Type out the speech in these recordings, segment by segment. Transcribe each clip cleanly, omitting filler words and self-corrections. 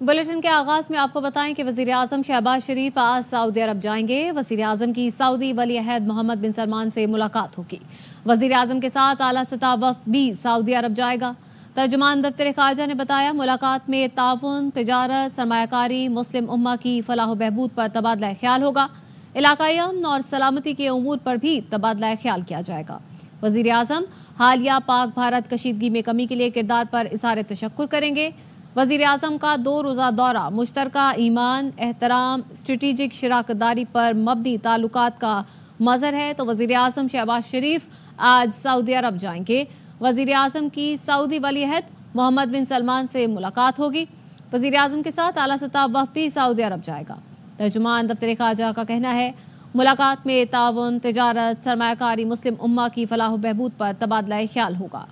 Bulletin के आगाज में आपको बताएं कि वजीर आजम शहबाज शरीफ आज सऊदी अरब जाएंगे। वजीर आजम की सऊदी वली अहद मोहम्मद बिन सलमान से मुलाकात होगी। वजीर आजम के साथ आला सतह वफ़द भी सऊदी अरब जाएगा। तर्जुमान दफ्तर खारजा ने बताया, मुलाकात में ताउन, तिजारत, सरमायाकारी, मुस्लिम उम्मा की फलाह बहबूद पर तबादला ख्याल होगा। इलाकाई अमन और सलामती के उमूर पर भी तबादला ख्याल किया जाएगा। वजीर आजम हालिया पाक भारत कशीदगी में कमी के लिए किरदार पर इज़हार तशक्कुर करेंगे। वजीर आजम का 2 रोज़ा दौरा मुश्तरका ईमान, एहतराम, स्ट्रेटेजिक शराकतदारी पर मबनी ताल्लुकात का मज़हर है। तो वजीर आजम शहबाज शरीफ आज सऊदी अरब जाएंगे। वजीर आजम की सऊदी वली अहद मोहम्मद बिन सलमान से मुलाकात होगी। वजीर आजम के साथ आला सतह वफ़द भी सऊदी अरब जाएगा। तर्जुमान दफ्तर खारजा का कहना है, मुलाकात में ताउन, तिजारत, सरमायाकारी, मुस्लिम उम्मा की फलाह बहबूद पर तबादला ख्याल होगा।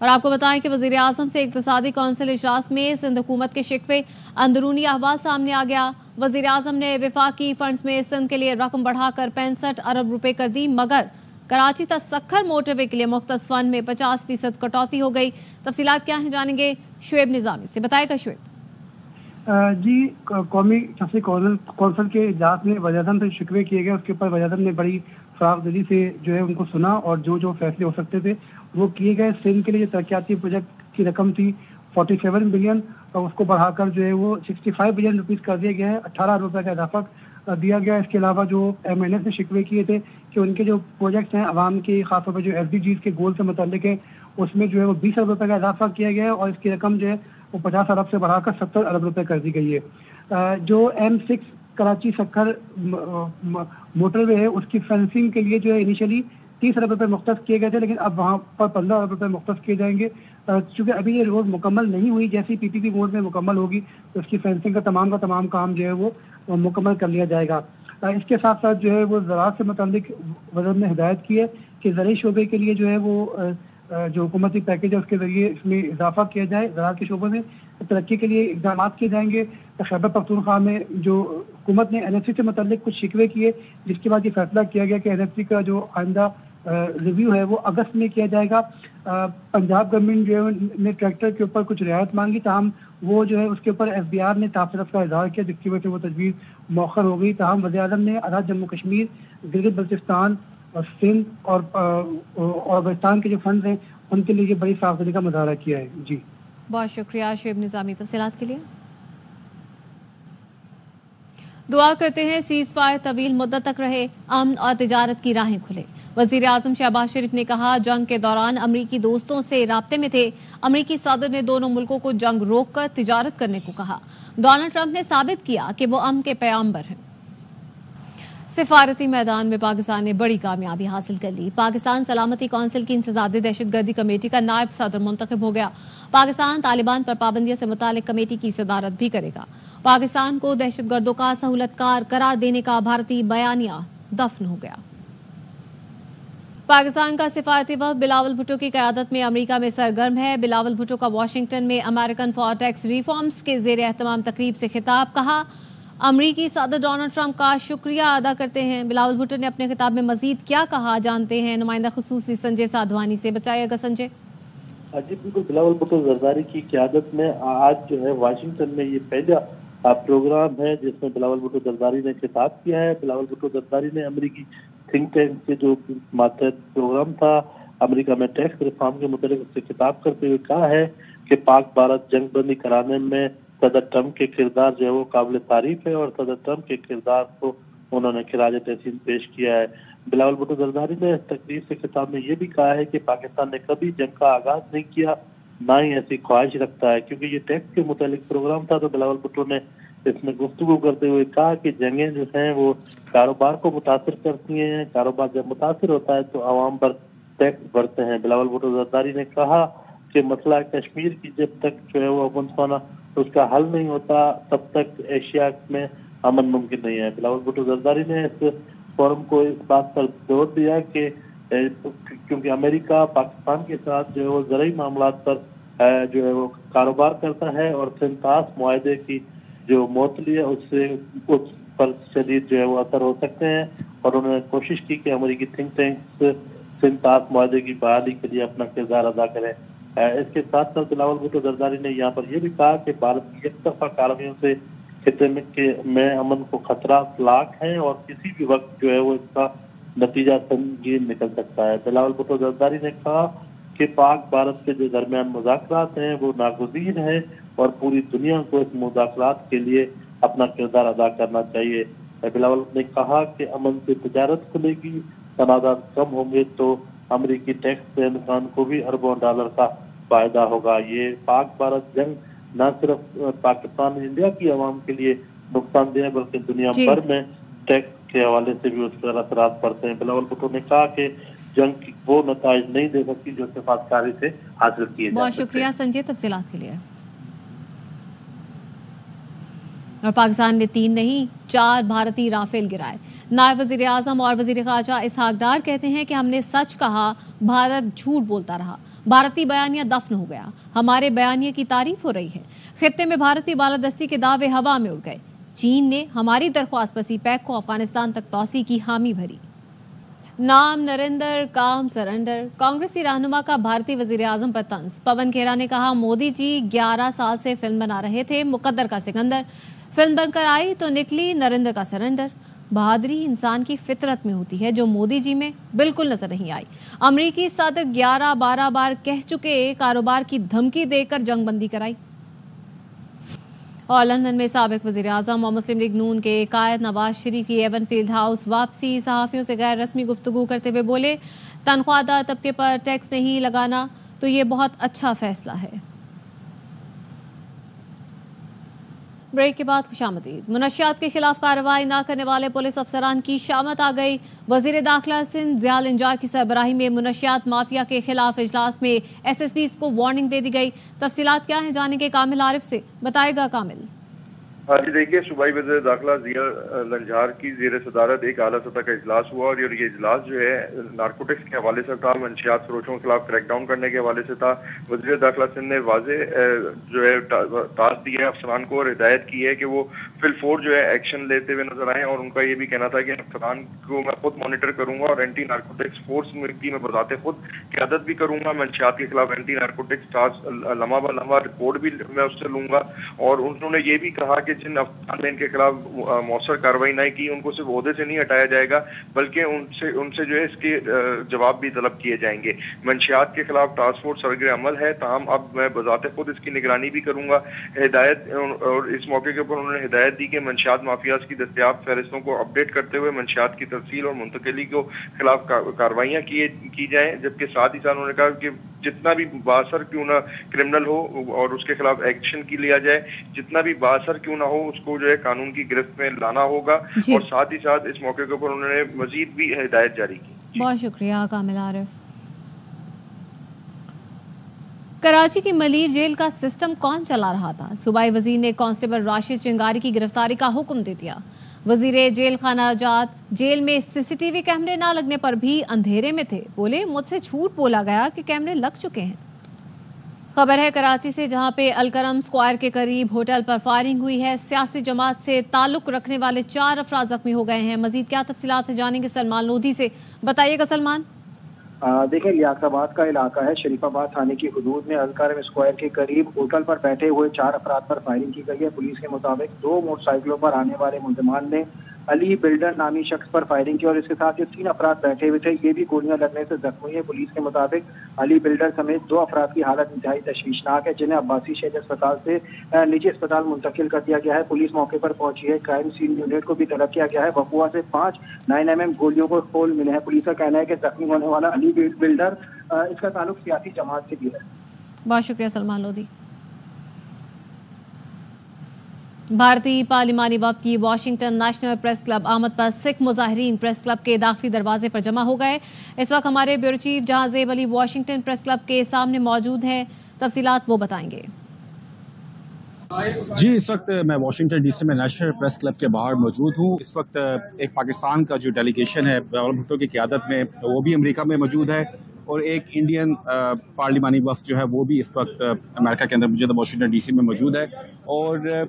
और आपको बताएं कि वजीर आजम से इक्तिसादी कौंसिल इजलास में सिंध हुकूमत के शिकवे अंदरूनी अहवाल सामने आ गया। वजीर आजम ने विफाकी फंड्स में सिंध के लिए रकम बढ़ाकर 65 अरब रुपए कर दी, मगर कराची तक सक्खर मोटरवे के लिए मुख्तस फंड में 50% कटौती हो गई। तफसीलात क्या हैं जानेंगे शुएब निजामी से। बताएगा शुएब। जी, कौमी शफी कौंसिल के इजलास में वज़ीर आज़म से शिकवे किए गए। उसके ऊपर वज़ीर आज़म ने बड़ी फरागदिली से जो है उनको सुना और जो फैसले हो सकते थे वो किए गए। सिंध के लिए जो तरक्याती प्रोजेक्ट की रकम थी 47 बिलियन और उसको बढ़ाकर जो है वो 65 बिलियन रुपीस कर दिया गया है। 18 अरब रुपये का इजाफा दिया गया। इसके अलावा जो MNS ने शिकवे किए थे कि उनके जो प्रोजेक्ट्स हैं आवाम के, खासतौर पर जो SDGs के गोल से मुताल्लिक है, उसमें जो है वो 20 अरब रुपये का इजाफा किया गया है और इसकी रकम जो है वो 50 अरब से बढ़ाकर 70 अरब रुपये कर दी गई है। जो M6 कराची सक्खर मोटरवे है उसकी फेंसिंग के लिए जो है इनिशियली 30 अरब रुपये मुख्तस किए गए थे, लेकिन अब वहाँ पर 15 अरब रुपये मुख्तस किए जाएंगे। चूँकि अभी ये रोड मुकम्मल नहीं हुई, जैसी PPP मोड में मुकम्मल होगी तो उसकी फेंसिंग का तमाम काम जो है वो मुकम्मल कर लिया जाएगा। इसके साथ साथ जो है वो ज़राअत से मुताल्लिक वज़ीर ने हिदायत की है कि ज़राई शोबे के लिए जो है वो जो हुकूमती पैकेज है उसके जरिए इसमें इजाफा किया जाए। ज़राअत के शोबे में तरक्की के लिए इक़दाम किए जाएंगे। खैबर पख्तूनख्वा में जो हुकूमत ने NFC से मुताल्लिक कुछ शिकवे किए, जिसके बाद ये फैसला किया गया कि NFC का जो आइंदा रिव्यू है वो अगस्त में किया जाएगा। पंजाब गवर्नमेंट जो है ने ट्रैक्टर के ऊपर कुछ रियायत मांगी, ताहम वो जो है उसके ऊपर FBR ने तासरुफ का इजहार किया, जिसकी वजह से वो तजवीज़ मौखर हो गई। ताहम वज़ीर आज़म ने आज़ाद जम्मू कश्मीर, गिलगित बल्तिस्तान और सिंध और बलूचिस्तान के जो फंड हैं उनके लिए बड़ी सावधानी का मुजाहरा किया है। जी, बहुत शुक्रिया शुएब निजामी तफसीलात के लिए। दुआ करते हैं सीज़ फायर तवील मुद्दत तक रहे, अमन और तिजारत की राहें खुले। वजीर आजम शहबाज शरीफ ने कहा, जंग के दौरान अमरीकी दोस्तों से राब्ते में थे। अमरीकी सदर ने दोनों मुल्कों को जंग रोककर तिजारत करने को कहा। डोनाल्ड ट्रंप ने साबित किया कि वो अमन के पैगंबर हैं। सिफारती मैदान में पाकिस्तान ने बड़ी कामयाबी हासिल कर ली। पाकिस्तान सलामती कौंसिल की इंसदादी दहशतगर्दी कमेटी का नायब सदर मुंतखब हो गया। पाकिस्तान तालिबान पर पाबंदियों से मुतालिक कमेटी की सदारत भी करेगा। पाकिस्तान को दहशतगर्दों का सहूलतकार करार देने का भारतीय बयानिया दफन हो गया। पाकिस्तान का सिफारती वफ़द बिलावल भुट्टो की क़यादत में अमेरिका में सरगर्म है। बिलावल भुट्टो का वाशिंगटन में अमेरिकन फॉर टैक्स रिफॉर्म्स के ज़ेर एहतमाम तकरीब से खिताब। कहा, अमरीकी सदर डोनाल्ड ट्रंप का शुक्रिया अदा करते हैं। बिलावल भुट्टो ने अपने खिताब में मजीद क्या कहा, जानते हैं नुमाइंदा खुसूसी संजय साधवानी से। बताइएगा संजय। जी बिल्कुल, बिलावल भुट्टो जरदारी की क़यादत में आज जो है वाशिंगटन में ये पहला प्रोग्राम है जिसमें बिलावल भुट्टो जरदारी ने खिताब किया है। बिलावल भुट्टो जरदारी ने अमरीकी थिंक टैंक के जो मातहत प्रोग्राम था अमेरिका में टैक्स रिफॉर्म के मुताबिक उससे खिताब करते हुए कहा है कि पाक भारत जंग बंदी कराने में सदर ट्रंप के किरदार जो है वो काबिल तारीफ है और सदर ट्रंप के किरदार को उन्होंने खिराज तहसीन पेश किया है। बिलावल भुट्टो जरदारी ने तकरीर से खिताब में ये भी कहा है कि पाकिस्तान ने कभी जंग का आगाज नहीं किया, ना ही ऐसी ख्वाहिश रखता है। क्योंकि ये टैक्स के मुतालिक प्रोग्राम था तो बिलावल भुट्टो ने इसमें गुफ्तगू करते हुए कहा कि जंगें जो हैं वो कारोबार को मुतासिर करती हैं। कारोबार जब मुतासिर होता है तो आवाम पर टैक्स बढ़ते हैं। बिलावल भुट्टो जरदारी ने कहा कि मसला कश्मीर की जब तक जो है वो अमन खाना उसका हल नहीं होता तब तक एशिया में अमन मुमकिन नहीं है। बिलावल भुट्टो जरदारी ने इस फोरम को इस बात पर जोर दिया कि क्योंकि अमेरिका पाकिस्तान के साथ जो है वो ज़राई मामलात पर जो है वो कारोबार करता है और सिंतास मुआहदे की जो मोतली है उससे उस पर शदीद जो है वो असर हो सकते हैं। और उन्होंने कोशिश की कि अमेरिकी थिंक टैंक सिंध ताश मुआहदे की बहाली के लिए अपना किरदार अदा करें। इसके साथ साथ बिलावल भुट्टो जरदारी ने यहाँ पर यह भी कहा कि भारत की एक तरफा कार्रवाइयों से खिते में अमन को खतरा लाक है और किसी भी वक्त जो है वो इसका नतीजा संगीन निकल सकता है। बिलावल भुट्टो जरदारी ने कहा कि पाक भारत के जो दरमियान मुज़ाकरात हैं वो नागुज़ीर हैं और पूरी दुनिया को इस मुज़ाकरात के लिए अपना किरदार अदा करना चाहिए। बिलावल ने कहा कि अमन से तिजारत खुलेगी, तनाज़ात कम होंगे तो अमरीकी टैक्स देनखान को भी अरबों डॉलर का फायदा होगा। ये पाक भारत जंग न सिर्फ पाकिस्तान इंडिया की आवाम के लिए नुकसानदेह है बल्कि दुनिया भर में टैक्स के हवाले से भी उस पर असरात पड़ते हैं। बिलावल भुट्टो ने कहा कि जंग की वो नताइज नहीं दे सकती जो सिफातकारी से हासिल किए जा सकते हैं। बहुत शुक्रिया संजय तफसीलात के लिए। और पाकिस्तान ने 3 नहीं 4 भारतीय राफेल गिराए। नायब वजीर आजम और वजीर खारजा इसहाक डार कहते हैं कि हमने सच कहा, भारत झूठ बोलता रहा, भारतीय बयानिया दफन हो गया, हमारे बयानिया की तारीफ हो रही है। खित्ते में भारतीय बालादस्ती के दावे हवा में उड़ गए। चीन ने हमारी दरख्वास्त पर सीपैक को अफगानिस्तान तक तौसी की हामी भरी। नाम नरेंद्र, काम सरेंडर। कांग्रेसी रहनुमा का भारतीय वजीर आजम पर तंज। पवन खेरा ने कहा मोदी जी 11 साल से फिल्म बना रहे थे मुकद्दर का सिकंदर, फिल्म बनकर आई तो निकली नरेंद्र का सरेंडर। बहादुरी इंसान की फितरत में होती है जो मोदी जी में बिल्कुल नजर नहीं आई। अमरीकी सदर 11-12 बार कह चुके कारोबार की धमकी देकर जंगबंदी कराई। और लंदन में साबिक वजीर आजम और मुस्लिम लीग नून के कायद नवाज शरीफ की एवन फील्ड हाउस वापसी। सहाफियों से गैर रस्मी गुफ्तगू करते हुए बोले तनख्वाहदार तबके पर टैक्स नहीं लगाना तो ये बहुत अच्छा फैसला है। ब्रेक के बाद खुशामदीद। मुनशियात के खिलाफ कार्रवाई न करने वाले पुलिस अफसरान की शामत आ गई। वजीर दाखिला सिंध ज़ियाल इंजार की सरबराही में मुनशियात माफिया के खिलाफ इजलास में SSPs को वार्निंग दे दी गई। तफसीलात क्या है जानेंगे कामिल आरिफ से, बताएगा कामिल। हाँ जी, देखिए सूबाई वज़ीर दाखिला ज़ियाल इंजार की ज़ेर सदारत एक आला सतह का इजलास हुआ और ये इजलास जो है नारकोटिक्स के हवाले से था, मंशियात फरोशों के खिलाफ क्रैकडाउन करने के हवाले से था। वज़ीर दाखिला सिंध ने वाज़े जो है टास्क दिया है अफसरान को और हिदायत की है कि वो फिलफोर जो है एक्शन लेते हुए नजर आए। और उनका ये भी कहना था कि अफसरान को मैं खुद मॉनिटर करूंगा और एंटी नारकोटिक्स फोर्स की मैं बजाते खुद क़यादत भी करूंगा। मंशियात के खिलाफ एंटी नारकोटिक्स टास्क लम्हा ब लम्हा रिपोर्ट भी मैं उससे लूंगा। और उन्होंने ये भी कहा कि जिन अफसरान ने इनके खिलाफ मौसर कार्रवाई नहीं की उनको सिर्फ ओहदे से नहीं हटाया जाएगा बल्कि उनसे जो है इसके जवाब भी तलब किए जाएंगे। मंशियात के खिलाफ टास्क फोर्स सरगर्म अमल है, ताहम अब मैं बजाते खुद इसकी निगरानी भी करूंगा। हिदायत और इस मौके के ऊपर उन्होंने हिदायत दी कि मंशियात माफियाज की दस्तयाब फहरिस्तों को अपडेट करते हुए मंशियात की तफसील और मुंतकिली को खिलाफ कार्रवाइयाँ की जाएं। जबकि साथ ही साथ उन्होंने कहा कि जितना भी बासर क्यों ना क्रिमिनल हो और उसके खिलाफ एक्शन की लिया जाए, जितना भी बासर क्यों ना हो उसको जो है कानून की गिरफ्त में लाना होगा। और साथ ही साथ इस मौके के ऊपर उन्होंने मजीद भी हिदायत जारी की। बहुत शुक्रिया कामिल आरिफ। कराची की मलीर जेल का सिस्टम कौन चला रहा था? सूबाई वजीर ने कांस्टेबल राशिद चिंगारी की गिरफ्तारी का हुक्म दे दिया। वजीर जेल खाना आजाद जेल में CCTV कैमरे ना लगने पर भी अंधेरे में थे। बोले मुझसे झूठ बोला गया कि कैमरे लग चुके हैं। खबर है कराची से, जहां पे अलकरम स्क्वायर के करीब होटल पर फायरिंग हुई है। सियासी जमात से ताल्लुक रखने वाले 4 अफराद जख्मी हो गए हैं। मजीद क्या तफसीलात है जानेंगे सलमान लोधी से, बताइएगा सलमान। देखिए लियाकताबाद का इलाका है, शरीफाबाद थाने की हदूद में अलकरम स्क्वायर के करीब होटल पर बैठे हुए 4 अफराद पर फायरिंग की गई है। पुलिस के मुताबिक 2 मोटरसाइकिलों पर आने वाले मुलजमान ने अली बिल्डर नामी शख्स पर फायरिंग की और इसके साथ जो 3 अफराद बैठे हुए थे ये भी गोलियां लगने से जख्मी हुए। पुलिस के मुताबिक अली बिल्डर समेत 2 अफराद की हालत इंतहाई तशवीशनाक है, जिन्हें अब्बासी शहरी अस्पताल से निजी अस्पताल मुंतकिल कर दिया गया है। पुलिस मौके पर पहुंची है, क्राइम सीन यूनिट को भी तलब किया गया है। वकुआ से 5 9mm गोलियों को खोल मिले हैं। पुलिस का कहना है कि जख्मी होने वाला अली बिल्डर इसका ताल्लुक सियासी जमात से भी है। बहुत शुक्रिया सलमान लोधी। भारतीय पार्लिमानी वफ्द की वाशिंगटन नेशनल प्रेस क्लब आमद पर सिख मुजाहिरीन प्रेस क्लब के दाखिली दरवाजे पर जमा हो गए। इस वक्त हमारे bureau chief Jahanzeb Ali Washington press club के सामने मौजूद है, तफसीलात वो बताएंगे। जी, इस वक्त मैं वाशिंगटन DC में नेशनल प्रेस क्लब के बाहर मौजूद हूँ। इस वक्त एक पाकिस्तान का जो डेलीगेशन है बिलावल भुट्टो की क़यादत में, वो भी अमेरिका में मौजूद है और एक इंडियन पार्लिमानी वफ्द जो है वो भी इस वक्त अमेरिका के अंदर मौजूद वाशिंगटन DC में मौजूद है। और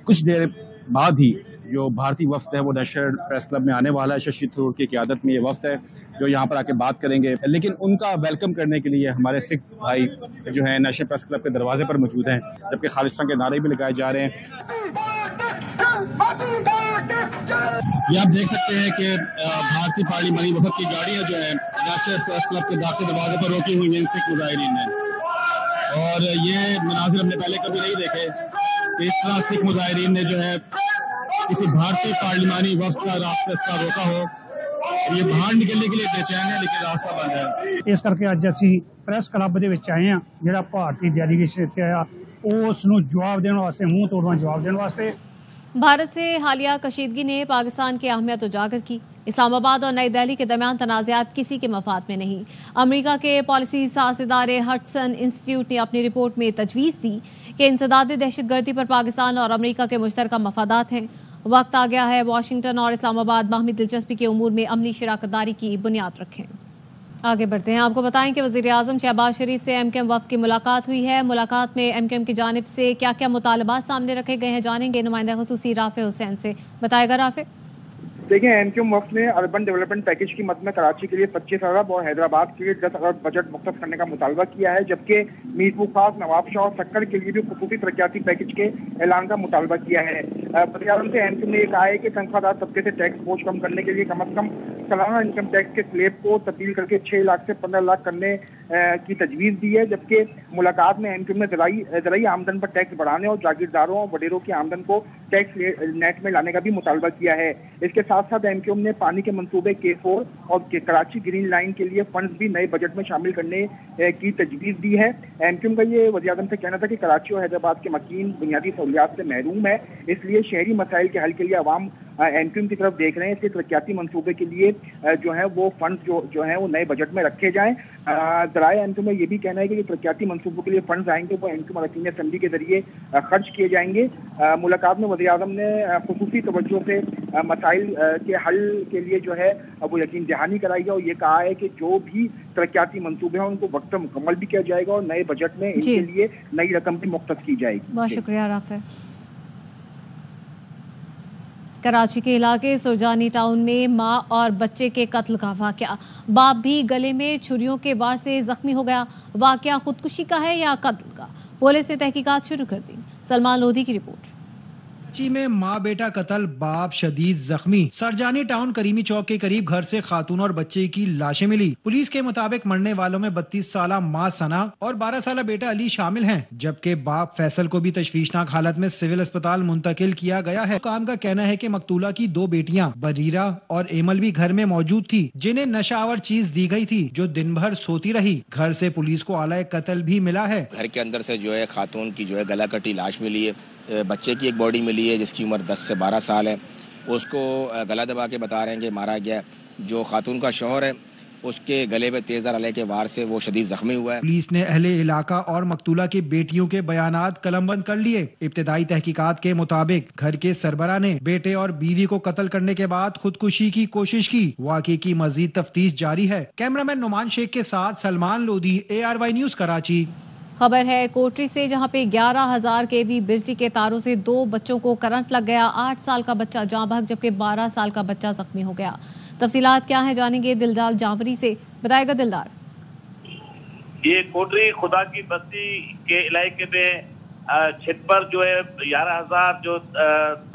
कुछ देर बाद ही जो भारतीय वफ्द है वो नेशनल प्रेस क्लब में आने वाला है। शशि थरूर की क़यादत में ये वफ्द है जो यहाँ पर आके बात करेंगे, लेकिन उनका वेलकम करने के लिए हमारे सिख भाई जो है नेशनल प्रेस क्लब के दरवाजे पर मौजूद हैं, जबकि खालिस्तान के नारे भी लगाए जा रहे हैं। ये आप देख सकते हैं कि भारतीय पार्लिमानी वफद की गाड़ियां जो है नेशनल प्रेस क्लब के दाखिल दरवाजे पर रोकी हुई हैं सिख मुजाहिरीन ने, और ये मनाजिर हमने पहले कभी नहीं देखे कि इस तरह सिख मुजाहिरीन ने जो है किसी भारतीय पार्लिमानी वफद का रास्ता रोका हो। ये बाहर निकलने के लिए बेचैन है लेकिन रास्ता बंद है। ਇਸ ਕਰਕੇ ਅੱਜ ਅਸੀਂ ਪ੍ਰੈਸ ਕਲੱਬ ਦੇ ਵਿੱਚ ਆਏ ਹਾਂ। ਜਿਹੜਾ ਭਾਰਤੀ ਡੈਲੀਗੇਸ਼ਨ ਇੱਥੇ ਆਇਆ ਉਸ ਨੂੰ ਜਵਾਬ ਦੇਣ ਵਾਸਤੇ, ਮੂੰਹ ਤੋੜਵਾ ਜਵਾਬ ਦੇਣ ਵਾਸਤੇ। भारत से हालिया कशीदगी ने पाकिस्तान की अहमियत उजागर की। इस्लामाबाद और नई दिल्ली के दरमियान तनाज़ात किसी के मफाद में नहीं। अमरीका के पॉलिसी साज़ इदारे हडसन इंस्टीट्यूट ने अपनी रिपोर्ट में तजवीज़ दी कि इंसदाद दहशतगर्दी पर पाकिस्तान और अमरीका के मुश्तरका मफादात हैं। वक्त आ गया है वाशिंगटन और इस्लामाबाद बाहमी दिलचस्पी के उमूर में अमनी शराकतदारी की बुनियाद रखें। आगे बढ़ते हैं, आपको बताएं कि वज़ीर-ए-आज़म शहबाज शरीफ से एमकेएम वफ़द की मुलाकात हुई है। मुलाकात में एमकेएम की जानिब से क्या क्या मुतालबात सामने रखे गए हैं, जानेंगे नुमाइंदा ख़ुसूसी राफ़े हुसैन से। बताएगा राफ़े। देखिए, एमकेएम वफ़द ने अर्बन डेवलपमेंट पैकेज की मद में कराची के लिए 25 अरब और हैदराबाद के लिए 10 अरब बजट मुख्तस करने का मुतालबा किया है, जबकि मीरपुर खास, नवाब शाह और सक्कर के लिए भी खुसूसी तरक्याती पैकेज के ऐलान का मुतालबा किया है। वज़ीर-ए-आज़म से एमकेएम ने कहा है कि तनख्वाहदार तबके से टैक्स बोझ कम करने के लिए कम अज़ कम सालाना इनकम टैक्स के स्लेब को तब्दील करके 6 लाख से 15 लाख करने की तजवीज़ दी है, जबकि मुलाकात में एमकेएम ने ज़राई आमदन पर टैक्स बढ़ाने और जागीरदारों और वडेरों की आमदन को टैक्स नेट में लाने का भी मुतालबा किया है। इसके साथ साथ एमकेएम ने पानी के मंसूबे K4 और कराची ग्रीन लाइन के लिए फंड्स भी नए बजट में शामिल करने की तजवीज़ दी है। एमकेएम का ये वज़ीर-ए-आज़म से कहना था कि कराची और हैदराबाद के मकीन बुनियादी सहूलियात से महरूम है, इसलिए शहरी मसाइल के हल के लिए अवाम एमकेएम की तरफ देख रहे हैं। इसलिए तरक्याती मंसूबे के लिए जो है वो फंड जो है वो नए बजट में रखे जाएं। ज़राए एमकेएम में ये भी कहना है कि तरक्याती मंसूबों के लिए फंड्स आएंगे वो एमकेएम अरकान असम्बली के जरिए खर्च किए जाएंगे। मुलाकात में वज़ीर-ए-आज़म ने खुसूसी तवज्जो से मसाइल के हल के लिए जो है वो यकीन दहानी कराई है और ये कहा है कि जो भी तरक्याती मंसूबे हैं उनको वक्त पर मुकम्मल भी किया जाएगा और नए बजट में इनके लिए नई रकम भी मुख्तस की जाएगी। बहुत शुक्रिया राफ़े। कराची के इलाके सुरजानी टाउन में मां और बच्चे के कत्ल का वाकया, बाप भी गले में छुरियों के वार से जख्मी हो गया। वाकया खुदकुशी का है या कत्ल का, पुलिस ने तहकीकात शुरू कर दी। सलमान लोधी की रिपोर्ट। कराची में माँ बेटा कत्ल, बाप शदीद जख्मी। सरजानी टाउन करीमी चौक के करीब घर से खातून और बच्चे की लाशें मिली। पुलिस के मुताबिक मरने वालों में 32 साला माँ सना और 12 साला बेटा अली शामिल हैं, जबकि बाप फैसल को भी तशवीशनाक हालत में सिविल अस्पताल मुंतकिल किया गया है। हुकाम का कहना है कि मकतूला की 2 बेटियां बरीरा और एमल भी घर में मौजूद थी, जिन्हें नशावर चीज दी गई थी, जो दिन भर सोती रही। घर से पुलिस को आला कत्ल भी मिला है। घर के अंदर से जो है खातून की जो है गला कटी लाश मिली है, बच्चे की एक बॉडी मिली है जिसकी उम्र 10 से 12 साल है। उसको गला दबा के बता रहे हैं कि मारा गया। जो खातून का शौहर है उसके गले में तेज़धार आले के वार से वो शदीद जख्मी हुआ है। पुलिस ने अहले इलाका और मकतूला की बेटियों के बयानात कलमबंद कर लिए। इब्तिदाई तहकीकात के मुताबिक घर के सरबरा ने बेटे और बीवी को कत्ल करने के बाद खुदकुशी की कोशिश की। वाक़े की मजीद तफ्तीश जारी है। कैमरामैन नुमान शेख के साथ सलमान लोधी, ARY न्यूज़ कराची। खबर है कोटरी से, जहां पे 11,000 kV बिजली के तारों से 2 बच्चों को करंट लग गया। 8 साल का बच्चा जाँ बहक जबकि 12 साल का बच्चा जख्मी हो गया। तफसीलात क्या है जानेंगे दिलदार जावरी से। बताएगा दिलदार। ये कोटरी खुदा की बस्ती के इलाके में छत पर जो है 11,000 जो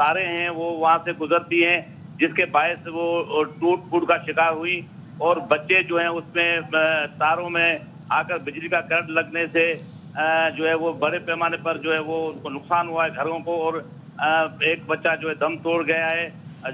तारे हैं वो वहां से गुजरती हैं, जिसके बायस वो टूट फूट का शिकार हुई और बच्चे जो हैं उसमें तारों में आकर बिजली का करंट लगने से जो है वो बड़े पैमाने पर जो है वो उनको नुकसान हुआ है घरों को, और एक बच्चा जो है दम तोड़ गया है,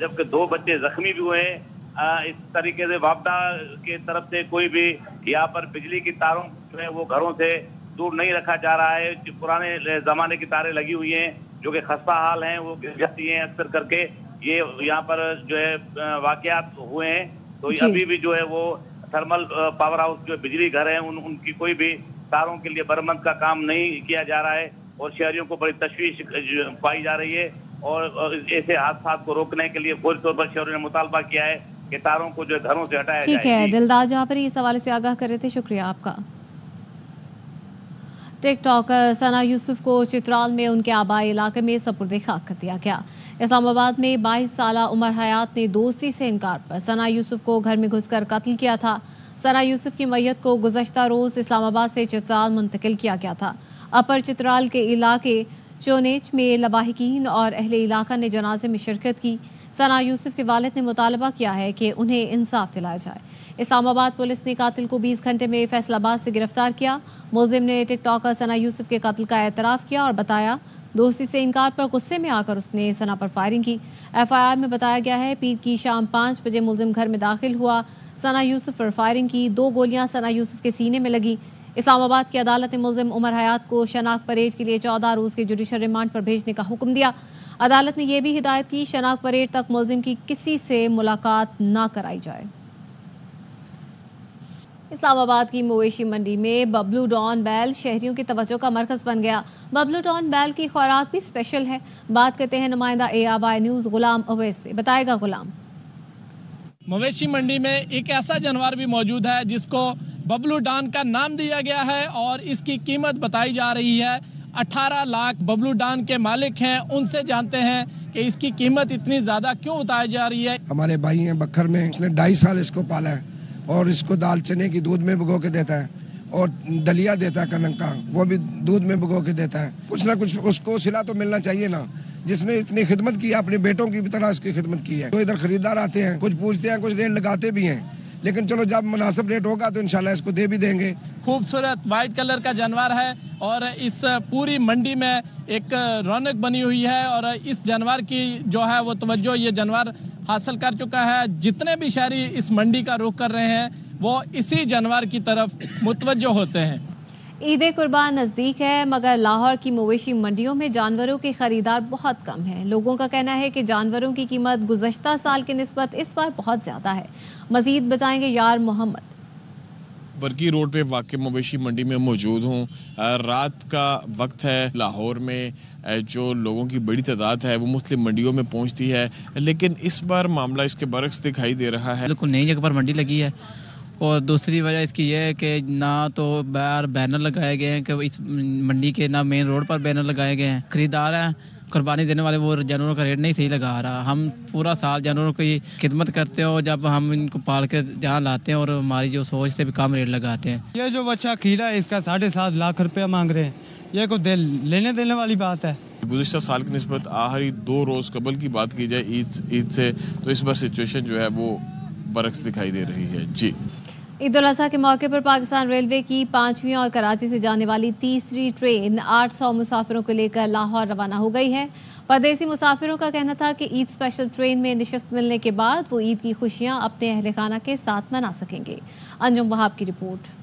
जबकि 2 बच्चे जख्मी भी हुए हैं। इस तरीके से वापडा के तरफ से कोई भी यहाँ पर बिजली की तारों जो है वो घरों से दूर नहीं रखा जा रहा है। पुराने जमाने की तारें लगी हुई हैं जो कि खस्ता हाल हैं, वो गिर जाती हैं अक्सर करके। ये यहाँ पर जो है वाकयात हुए हैं, तो अभी भी जो है वो थर्मल पावर हाउस जो बिजली घर हैं उनकी कोई भी तारों के लिए मरम्मत का काम नहीं किया जा रहा है और शहरियों को बड़ी तशवीश पाई जा रही है। और ऐसे हादसात को रोकने के लिए फौरी तौर पर शहरियों ने मुतालबा किया है कि तारों को जो घरों से हटाया जाए। ठीक है, दिलदार जाफरी इस हवाले से आगाह कर रहे थे, शुक्रिया आपका। टिक टॉकर सना यूसुफ को चित्राल में उनके आबाई इलाके में सपुर्द खाक कर दिया गया। इस्लामाबाद में 22 साल उमर हयात ने दोस्ती से इनकार पर सना यूसुफ को घर में घुसकर कत्ल किया था। सना यूसुफ की मैयत को गुज़श्ता रोज़ इस्लामाबाद से चित्राल मुंतकिल किया गया था। अपर चित्राल के इलाके चोनेच में लवाहिकीन और अहले इलाका ने जनाजे में शिरकत की। सना यूसुफ के वालिद ने मुतालबा किया है कि उन्हें इंसाफ दिलाया जाए। इस्लामाबाद पुलिस ने कातिल को 20 घंटे में फैसलाबाद से गिरफ्तार किया। मुलजिम ने टिक टॉकर सना यूसुफ के कत्ल का एतराफ़ किया और बताया दोस्ती से इनकार पर गुस्से में आकर उसने सना पर फायरिंग की। FIR में बताया गया है पीर की शाम 5 बजे मुलजिम घर में दाखिल हुआ, सना यूसुफ पर फायरिंग की। 2 गोलियां सना यूसुफ के सीने में लगी। इस्लामाबाद की अदालत ने मुलजिम उमर हयात को शनाख्त परेड के लिए 14 रोज़ के जुडिशल रिमांड पर भेजने का हुक्म दिया। अदालत ने यह भी हिदायत की शनाख्त परेड तक मुलजिम की किसी से मुलाकात ना कराई जाए। इस्लामाबाद की मवेशी मंडी में बबलू डॉन बैल शहरियों की तवज्जो का मरकज बन गया। बबलू डॉन बैल की खुराक भी स्पेशल है। बात करते हैं नुमाइंदा ARY न्यूज़ गुलाम अवैस से। बताएगा गुलाम। मवेशी मंडी में एक ऐसा जानवर भी मौजूद है जिसको बबलू डॉन का नाम दिया गया है और इसकी कीमत बताई जा रही है 18 लाख। बबलू डॉन के मालिक हैं, उनसे जानते हैं कि इसकी कीमत इतनी ज़्यादा क्यों बताई जा रही है। हमारे भाई हैं बखर में, इसने 2.5 साल इसको पाला है और इसको दाल चने की दूध में भिगो के देता है और दलिया देता है कनक का, वो भी दूध में भिगो के देता है। कुछ ना कुछ उसको सिला तो मिलना चाहिए ना, जिसने इतनी खिदमत की है, अपने बेटों की भी तरह इसकी खिदमत की है। तो इधर खरीदार आते हैं, कुछ पूछते हैं, कुछ रेट लगाते भी हैं, लेकिन चलो जब मुनासिब रेट होगा तो इंशाल्लाह इसको दे भी देंगे। खूबसूरत वाइट कलर का जानवर है और इस पूरी मंडी में एक रौनक बनी हुई है और इस जानवर की जो है वो तवज्जो ये जानवर हासिल कर चुका है। जितने भी शहरी इस मंडी का रुख कर रहे हैं वो इसी जानवर की तरफ मुतवज्जो होते हैं। ईद कुर्बान नज़दीक है मगर लाहौर की मवेशी मंडियों में जानवरों के खरीदार बहुत कम हैं। लोगों का कहना है कि जानवरों की कीमत गुज़श्ता साल की निस्बत इस बार बहुत ज़्यादा है। मज़ीद बताएंगे यार मोहम्मद। बरकी रोड पे वाक़ई मवेशी मंडी में मौजूद हूँ। रात का वक्त है। लाहौर में जो लोगों की बड़ी तादाद है वो मुख्तलिफ मंडियों में पहुँचती है, लेकिन इस बार मामला इसके बरक्स दिखाई दे रहा है। बिल्कुल नई जगह पर मंडी लगी है और दूसरी वजह इसकी यह है कि ना तो बाहर बैनर लगाए गए हैं कि इस मंडी के, ना मेन रोड पर बैनर लगाए गए हैं। खरीदार हैं, कुर्बानी देने वाले, वो जानवरों का रेट नहीं सही लगा रहा। हम पूरा साल जानवरों की खिदमत करते हैं और जब हम इनको पाल के जहाँ लाते हैं और हमारी जो सोच से भी कम रेट लगाते हैं। ये जो बच्चा खीरा है इसका 7.5 लाख रुपया मांग रहे हैं, ये को लेने देने वाली बात है। गुज़श्ता साल की निस्बत आखिरी 2 रोज़ कबल की बात की जाए ईद से, तो इस बार सिचुएशन जो है वो बरक्स दिखाई दे रही है। जी, ईद उल अज़हा के मौके पर पाकिस्तान रेलवे की 5वीं और कराची से जाने वाली तीसरी ट्रेन 800 मुसाफिरों को लेकर लाहौर रवाना हो गई है। परदेसी मुसाफिरों का कहना था कि ईद स्पेशल ट्रेन में निशस्त मिलने के बाद वो ईद की खुशियां अपने अहल खाना के साथ मना सकेंगे। अंजुम वहाब की रिपोर्ट।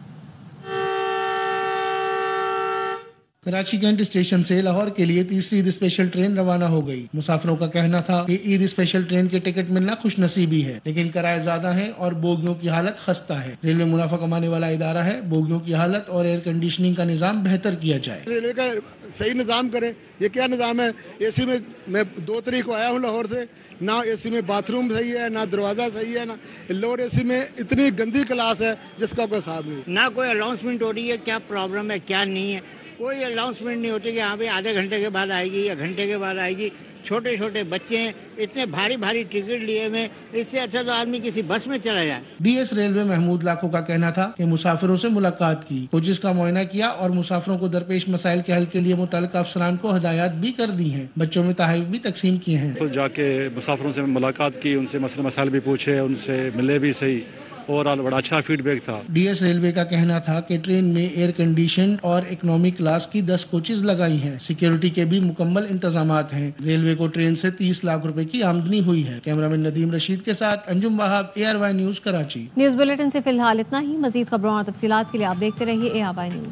कराची कैंट स्टेशन से लाहौर के लिए तीसरी ईद स्पेशल ट्रेन रवाना हो गई। मुसाफिरों का कहना था कि ईद स्पेशल ट्रेन के टिकट मिलना खुशनसीबी है, लेकिन किराए ज्यादा है और बोगियों की हालत खस्ता है। रेलवे मुनाफा कमाने वाला इदारा है, बोगियों की हालत और एयर कंडीशनिंग का निजाम बेहतर किया जाए। रेलवे का सही निजाम करे। ये क्या निजाम है? एसी में मैं 2 तारीख को आया हूँ लाहौर से, ना एसी में बाथरूम सही है, ना दरवाजा सही है, ना लोअर एसी में इतनी गंदी क्लास है जिसका कोई हिसाब नहीं। ना कोई अनाउंसमेंट हो रही है क्या प्रॉब्लम है क्या नहीं है, कोई अनाउंसमेंट नहीं होती कि यहाँ पे आधे घंटे के बाद आएगी या घंटे के बाद आएगी। छोटे छोटे बच्चे हैं, इतने भारी भारी टिकट लिए हुए, इससे अच्छा तो आदमी किसी बस में चला जाए। DS रेलवे महमूद लाखों का कहना था कि मुसाफिरों से मुलाकात की, कोचिज का मुआयना किया और मुसाफिरों को दरपेश मसाइल के हल के लिए मुतल्लिका अफसरान को हिदायत भी कर दी हैं। बच्चों में तहफ़ भी तकसीम किए हैं। तो जाके मुसाफिरों से मुलाकात की, उनसे मसले मसाइल भी पूछे, उनसे मिले भी सही और बड़ा अच्छा फीडबैक था। DS रेलवे का कहना था कि ट्रेन में एयर कंडीशन और इकोनॉमी क्लास की 10 कोचेज लगाई हैं। सिक्योरिटी के भी मुकम्मल इंतजामात हैं। रेलवे को ट्रेन से 30 लाख रुपए की आमदनी हुई है। कैमरामैन नदीम रशीद के साथ Anjum Wahab, ARY news Karachi. News bulletin से फिलहाल इतना ही। मजीद खबरों और तफसीलात के लिए आप देखते रहिए ARY न्यूज़।